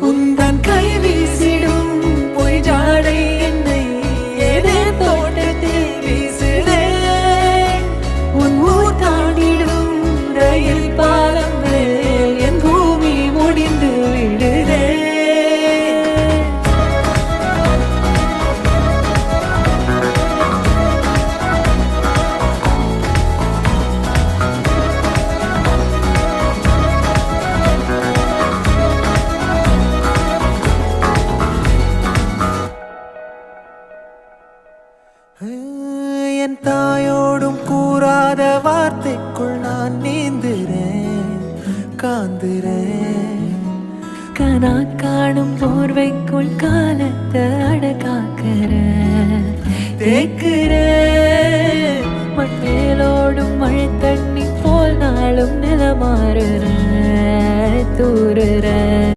உந்தன் கை வீசிடும் பொய் ஜாடை என்னை ஏதே தோட்டத்தில் வீசுதே உன் ஊர் தாண்டிடும் ரயில் பாலம் மேல் என் பூமி முடிந்து விடுதே என் தாயோடும் கூறாத வார்த்தைக்குள் நான் நீந்துறேன் காந்துறேன் கனா காணும் போர்வைக்குள் காலத்தை அடக்காக்கிற தேக்குறேன் மண்ணேலோடும் மழை தண்ணி போல் நாளும் நிலமாறுற தூறுற